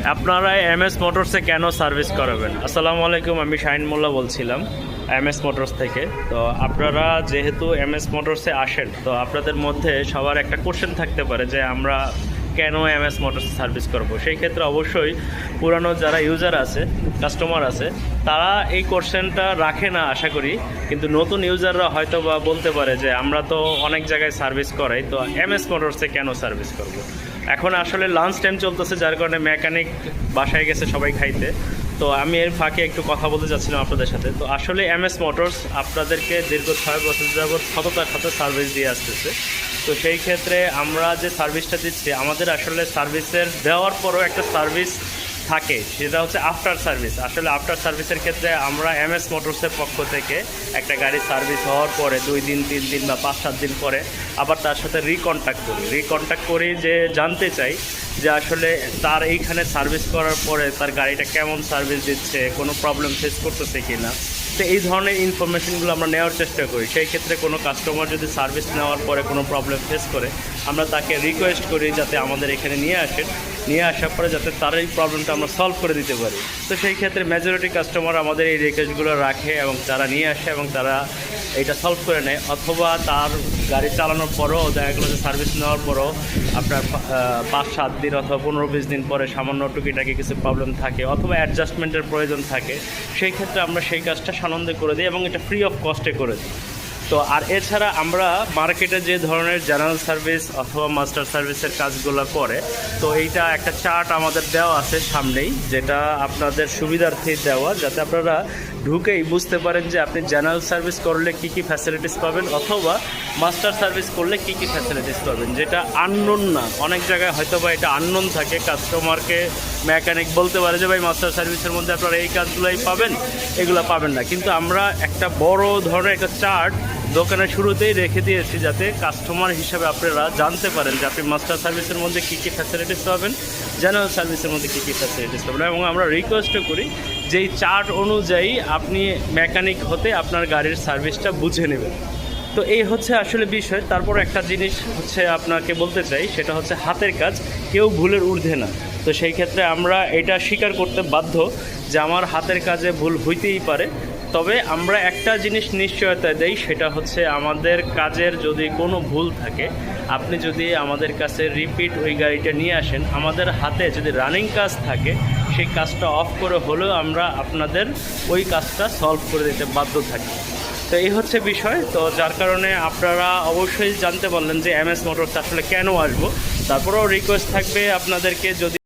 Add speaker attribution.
Speaker 1: আপনারা এমএস মোটরসে কেন সার্ভিস করাবেন? আসসালামু আলাইকুম, আমি শাহিন মোল্লা বলছিলাম এমএস মোটরস থেকে। তো আপনারা যেহেতু এমএস মোটরসে আসেন, তো আপনাদের মধ্যে সবার একটা কোশ্চেন থাকতে পারে যে আমরা কেন এমএস মোটরসে সার্ভিস করব। সেই ক্ষেত্রে অবশ্যই পুরানো যারা ইউজার আছে, কাস্টমার আছে, তারা এই কোশ্চেনটা রাখে না আশা করি। কিন্তু নতুন ইউজাররা হয়তো বা বলতে পারে যে আমরা তো অনেক জায়গায় সার্ভিস করাই, তো এমএস মোটরসে কেন সার্ভিস করব। এখন আসলে লাঞ্চ টাইম চলতেছে, যার কারণে মেকানিক বাসায় গেছে সবাই খাইতে। তো আমি এর ফাঁকে একটু কথা বলতে চাচ্ছিলাম আপনাদের সাথে। তো আসলে এমএস মোটরস আপনাদেরকে দীর্ঘ 6 বছর যাবৎ সততার সাথে সার্ভিস দিয়ে আসতেছে। তো সেই ক্ষেত্রে আমরা যে সার্ভিসটা দিচ্ছি, আমাদের আসলে সার্ভিসের দেওয়ার পরও একটা সার্ভিস থাকে, সেটা হচ্ছে আফটার সার্ভিস। আসলে আফটার সার্ভিসের ক্ষেত্রে আমরা এমএস মোটরসের পক্ষ থেকে একটা গাড়ি সার্ভিস হওয়ার পরে 2 দিন 3 দিন বা 5-7 দিন পরে আবার তার সাথে রিকন্ট্যাক্ট করি যে জানতে চাই যে আসলে তার এইখানে সার্ভিস করার পরে তার গাড়িটা কেমন সার্ভিস দিচ্ছে, কোনো প্রবলেম ফেস করতেছে কি না। তো এই ধরনের ইনফরমেশনগুলো আমরা নেওয়ার চেষ্টা করি। সেই ক্ষেত্রে কোনো কাস্টমার যদি সার্ভিস নেওয়ার পরে কোনো প্রবলেম ফেস করে, আমরা তাকে রিকোয়েস্ট করি যাতে আমাদের এখানে নিয়ে আসার পরে যাতে তার এই প্রবলেমটা আমরা সলভ করে দিতে পারি। তো সেই ক্ষেত্রে মেজরিটি কাস্টমার আমাদের এই রিকোয়েস্টগুলো রাখে এবং তারা নিয়ে আসে এবং তারা এটা সলভ করে নেয়। অথবা তার গাড়ি চালানোর পরও দেখা গেলো যে সার্ভিস নেওয়ার পরও আপনার 5-7 দিন অথবা 15-20 দিন পরে সামান্য টুকিটাকি কিছু প্রবলেম থাকে অথবা অ্যাডজাস্টমেন্টের প্রয়োজন থাকে, সেই ক্ষেত্রে আমরা সেই কাজটা সানন্দে করে দিই এবং এটা ফ্রি অফ কস্টে করে দিই। তো আর এছাড়া আমরা মার্কেটে যে ধরনের জেনারেল সার্ভিস অথবা মাস্টার সার্ভিসের কাজগুলো করে, তো এইটা একটা চার্ট আমাদের দেওয়া আছে সামনেই, যেটা আপনাদের সুবিধার্থে দেওয়া, যাতে আপনারা ঢুকেই বুঝতে পারেন যে আপনি জেনারেল সার্ভিস করলে কি কি ফ্যাসিলিটিস পাবেন অথবা মাস্টার সার্ভিস করলে কি কি ফ্যাসিলিটিস পাবেন, যেটা আননোন না। অনেক জায়গায় হয়তো বা এটা আননোন থাকে, কাস্টমারকে মেকানিক বলতে পারে যে ভাই মাস্টার সার্ভিসের মধ্যে আপনারা এই কাজগুলোই পাবেন, এগুলো পাবেন না। কিন্তু আমরা একটা বড় ধরনের একটা চার্ট দোকানের শুরুতেই রেখে দিয়েছি, যাতে কাস্টমার হিসাবে আপনারা জানতে পারেন যে আপনি মাস্টার সার্ভিসের মধ্যে কী কী ফ্যাসিলিটিস পাবেন, জেনারেল সার্ভিসের মধ্যে কী কী ফ্যাসিলিটিস পাবেন। এবং আমরা রিকোয়েস্টও করি যে এই চার্ট অনুযায়ী আপনি মেকানিক হতে আপনার গাড়ির সার্ভিসটা বুঝে নেবেন। তো এই হচ্ছে আসলে বিষয়। তারপর একটা জিনিস হচ্ছে আপনাকে বলতে চাই, সেটা হচ্ছে হাতের কাজ কেউ ভুলের ঊর্ধ্বে না। তো সেই ক্ষেত্রে আমরা এটা স্বীকার করতে বাধ্য যে আমার হাতের কাজে ভুল হইতেই পারে। তবে আমরা একটা জিনিস নিশ্চয়তা দেই, সেটা হচ্ছে আমাদের কাজের যদি কোনো ভুল থাকে, আপনি যদি আমাদের কাছে রিপিট ওই গাড়িটা নিয়ে আসেন, আমাদের হাতে যদি রানিং কাজ থাকে, সেই কাজটা অফ করে হলেও আমরা আপনাদের ওই কাজটা সলভ করে দিতে বাধ্য থাকি। তো এই হচ্ছে বিষয়। তো যার কারণে আপনারা অবশ্যই জানতে পারলেন যে এমএস মোটরস আসলে কেন আসবো। তারপরেও রিকোয়েস্ট থাকবে আপনাদেরকে, যদি